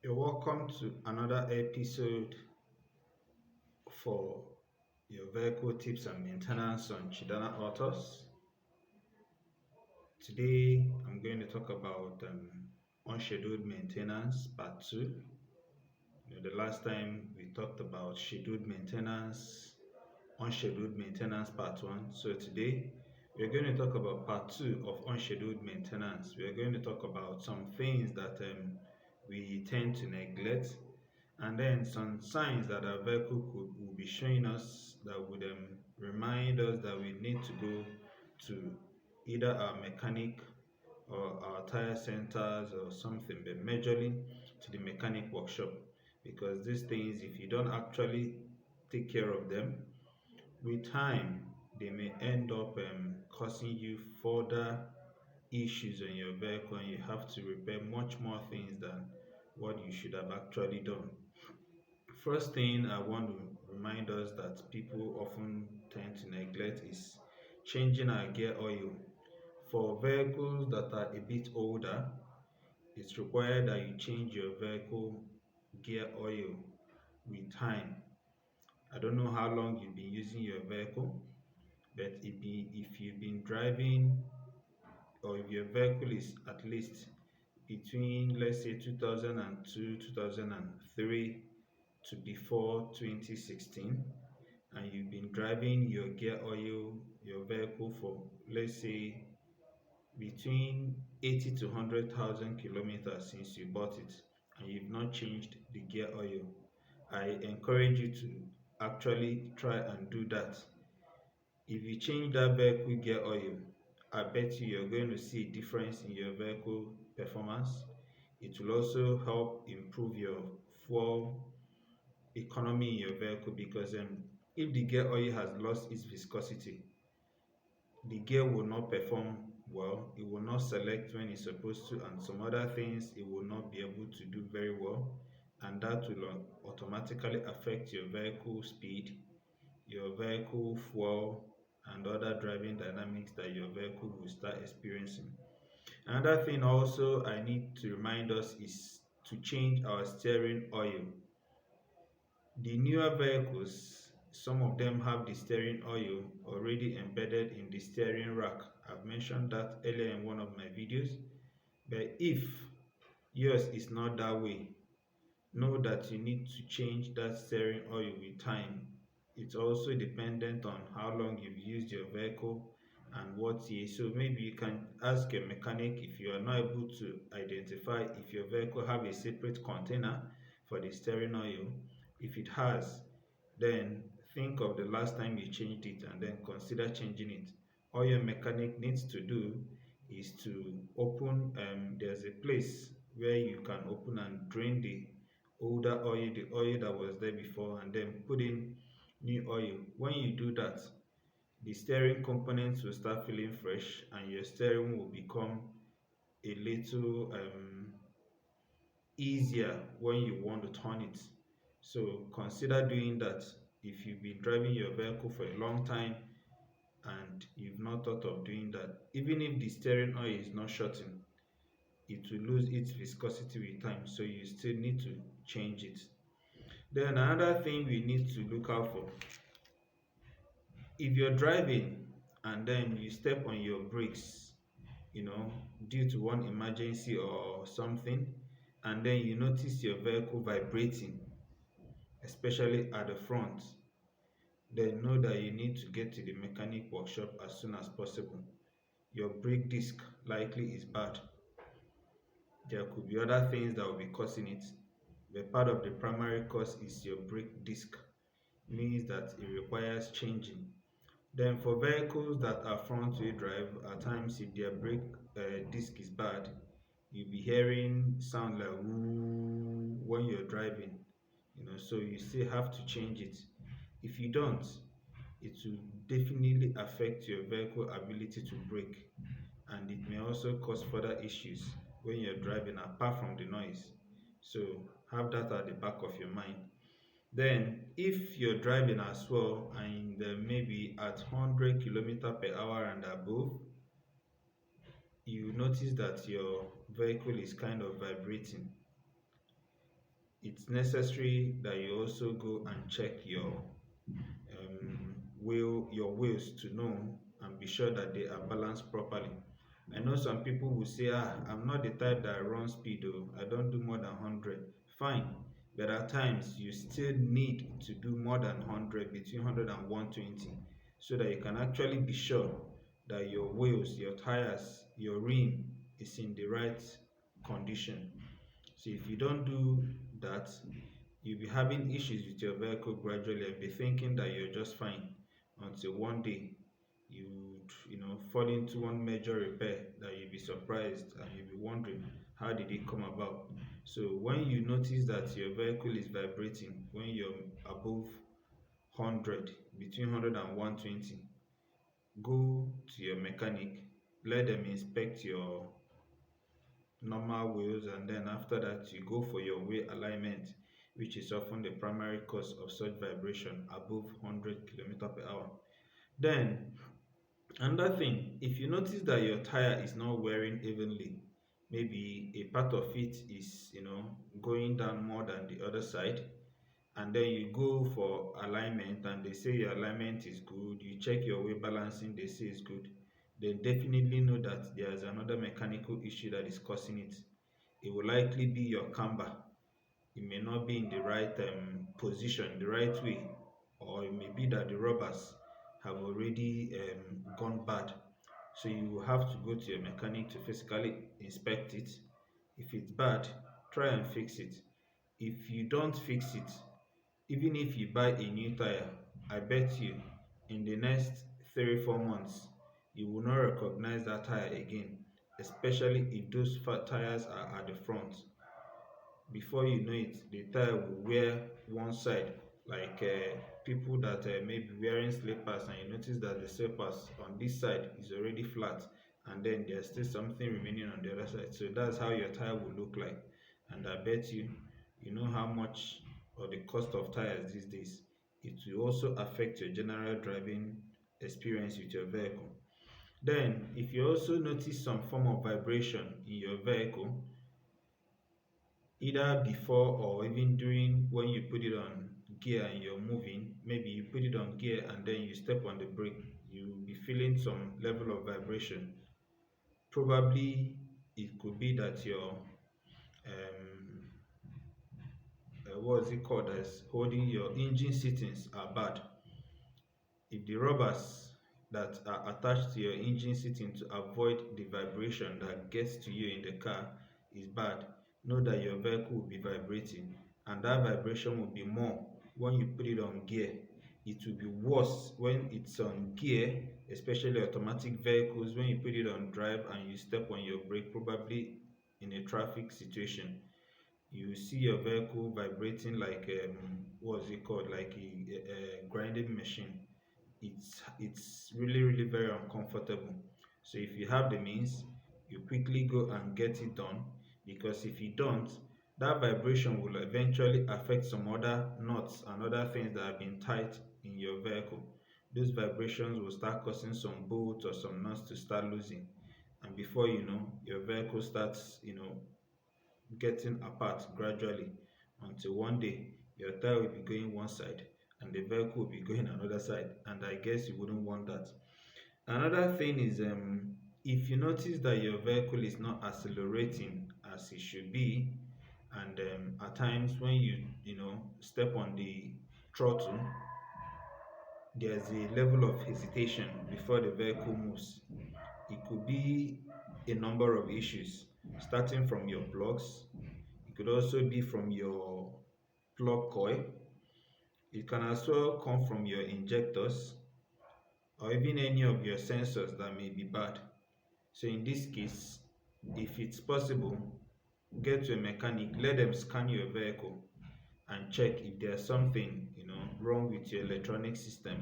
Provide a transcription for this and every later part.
You're welcome to another episode for your vehicle tips and maintenance on Chidana Autos. Today, I'm going to talk about unscheduled maintenance part 2. The last time we talked about scheduled maintenance, unscheduled maintenance part 1. So today, we're going to talk about part 2 of unscheduled maintenance. We're going to talk about some things that we tend to neglect, and then some signs that our vehicle will be showing us that would remind us that we need to go to either our mechanic or our tire centers or something, but majorly to the mechanic workshop, because these things, if you don't actually take care of them, with time they may end up causing you further issues on your vehicle, and you have to repair much more things than what you should have actually done. First thing I want to remind us that people often tend to neglect is changing our gear oil. For vehicles that are a bit older, it's required that you change your vehicle gear oil with time. I don't know how long you've been using your vehicle, but if you've been driving, or if your vehicle is at least between, let's say, 2002, 2003 to before 2016, and you've been driving your gear oil, your vehicle for, let's say, between 80 to 100,000 kilometers since you bought it, and you've not changed the gear oil, I encourage you to actually try and do that. If you change that vehicle gear oil, I bet you're going to see a difference in your vehicle performance. It will also help improve your fuel economy in your vehicle, because if the gear oil has lost its viscosity, the gear will not perform well, it will not select when it's supposed to, and some other things it will not be able to do very well, and that will automatically affect your vehicle speed, your vehicle fuel, and other driving dynamics that your vehicle will start experiencing. Another thing also I need to remind us is to change our steering oil. The newer vehicles, some of them have the steering oil already embedded in the steering rack. I've mentioned that earlier in one of my videos. But if yours is not that way, know that you need to change that steering oil with time. It's also dependent on how long you've used your vehicle and what year. So maybe you can ask a mechanic if you are not able to identify if your vehicle have a separate container for the steering oil. If it has, then think of the last time you changed it and then consider changing it. All your mechanic needs to do is to open, there's a place where you can open and drain the older oil, the oil that was there before, and then put in new oil. When you do that, the steering components will start feeling fresh, and your steering will become a little easier when you want to turn it. So consider doing that. If you've been driving your vehicle for a long time and you've not thought of doing that, even if the steering oil is not shorting, it will lose its viscosity with time, so you still need to change it. Then another thing we need to look out for, if you're driving and then you step on your brakes, due to one emergency or something, and then you notice your vehicle vibrating, especially at the front, then know that you need to get to the mechanic workshop as soon as possible. Your brake disc likely is bad. There could be other things that will be causing it, but part of the primary cause is your brake disc, means that it requires changing. Then for vehicles that are front wheel drive, at times if their brake disc is bad, you'll be hearing sound like woo when you're driving, so you still have to change it. If you don't, it will definitely affect your vehicle ability to brake, and it may also cause further issues when you're driving apart from the noise. So have that at the back of your mind. Then, if you're driving as well and maybe at 100 kilometer per hour and above, you notice that your vehicle is kind of vibrating. it's necessary that you also go and check your wheels to know and be sure that they are balanced properly. I know some people will say, I'm not the type that run speed, though. I don't do more than 100. Fine, but at times you still need to do more than 100, between 100 and 120, so that you can actually be sure that your wheels, your tires, your rim is in the right condition. So if you don't do that, you'll be having issues with your vehicle gradually and be thinking that you're just fine until one day you fall into one major repair that you'll be surprised and you'll be wondering how did it come about. So when you notice that your vehicle is vibrating when you're above 100, between 100 and 120, go to your mechanic, let them inspect your normal wheels, and then after that you go for your wheel alignment, which is often the primary cause of such vibration above 100 km/h. Then another thing, if you notice that your tire is not wearing evenly, maybe a part of it is going down more than the other side, and then you go for alignment and they say your alignment is good, you check your weight balancing, they say it's good, then definitely know that there's another mechanical issue that is causing it. It will likely be your camber. It may not be in the right position, the right way, or it may be that the rubbers have already gone bad. So you will have to go to your mechanic to physically inspect it. If it's bad, try and fix it. If you don't fix it, even if you buy a new tire, I bet you in the next 3 4 months you will not recognize that tire again, especially if those fat tires are at the front. Before you know it, the tire will wear one side, like people that may be wearing slippers and you notice that the slippers on this side is already flat and then there's still something remaining on the other side. So that's how your tire will look like. And I bet you know how much or the cost of tires these days. It will also affect your general driving experience with your vehicle. Then if you also notice some form of vibration in your vehicle, either before or even during when you put it on gear and you're moving, maybe you put it on gear and then you step on the brake, you'll be feeling some level of vibration. Probably it could be that your um what is it called, as holding your engine settings are bad. If the rubbers that are attached to your engine seating to avoid the vibration that gets to you in the car is bad, know that your vehicle will be vibrating, and that vibration will be more when you put it on gear. It will be worse when it's on gear, especially automatic vehicles. When you put it on drive and you step on your brake, probably in a traffic situation, you see your vehicle vibrating like what's it called, like a grinding machine. It's really very uncomfortable. So if you have the means, you quickly go and get it done, because if you don't, that vibration will eventually affect some other nuts and other things that have been tight in your vehicle. Those vibrations will start causing some bolts or some nuts to start losing, and before you know, your vehicle starts getting apart gradually, until one day your tire will be going one side and the vehicle will be going another side, and I guess you wouldn't want that. Another thing is, if you notice that your vehicle is not accelerating as it should be, and at times when you step on the throttle, there's a level of hesitation before the vehicle moves. It could be a number of issues, starting from your plugs. It could also be from your plug coil. It can as well come from your injectors or even any of your sensors that may be bad. So in this case, if it's possible, get to a mechanic, let them scan your vehicle and check if there's something wrong with your electronic system.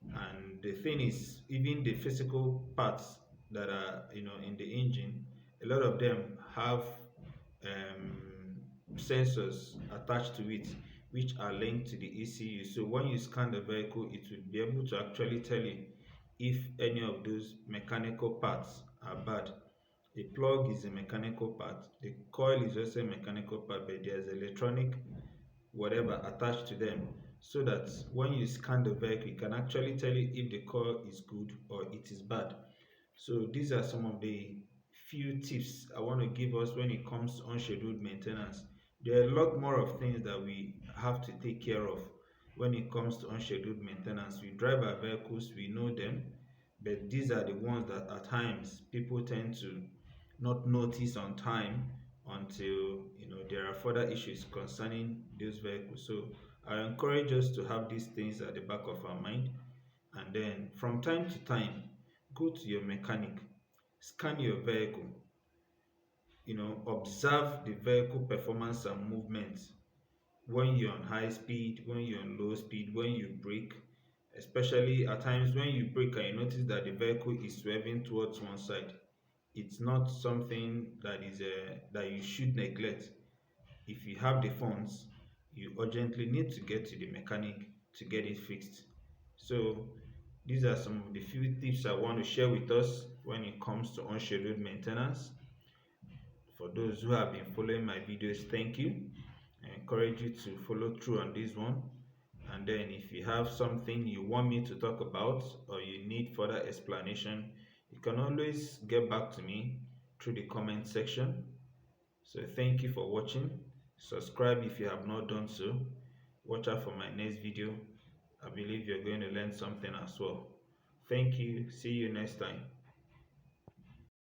And the thing is, even the physical parts that are in the engine, a lot of them have sensors attached to it, which are linked to the ECU. So when you scan the vehicle, it will be able to actually tell you if any of those mechanical parts are bad. A plug is a mechanical part. The coil is also a mechanical part, but there's electronic whatever attached to them so that when you scan the vehicle, it can actually tell you if the coil is good or it is bad. So these are some of the few tips I want to give us when it comes to unscheduled maintenance. There are a lot more of things that we have to take care of when it comes to unscheduled maintenance. We drive our vehicles, we know them, but these are the ones that at times people tend to not notice on time until there are further issues concerning those vehicles. So I encourage us to have these things at the back of our mind, and then from time to time go to your mechanic, scan your vehicle, observe the vehicle performance and movement when you're on high speed, when you're on low speed, when you brake, especially at times when you brake and you notice that the vehicle is swerving towards one side. It's not something that you should neglect. If you have the funds, you urgently need to get to the mechanic to get it fixed. So these are some of the few tips I want to share with us when it comes to unscheduled maintenance. For those who have been following my videos, thank you. I encourage you to follow through on this one. And then if you have something you want me to talk about or you need further explanation, you can always get back to me through the comment section. So thank you for watching. Subscribe if you have not done so. Watch out for my next video. I believe you're going to learn something as well. Thank you. See you next time.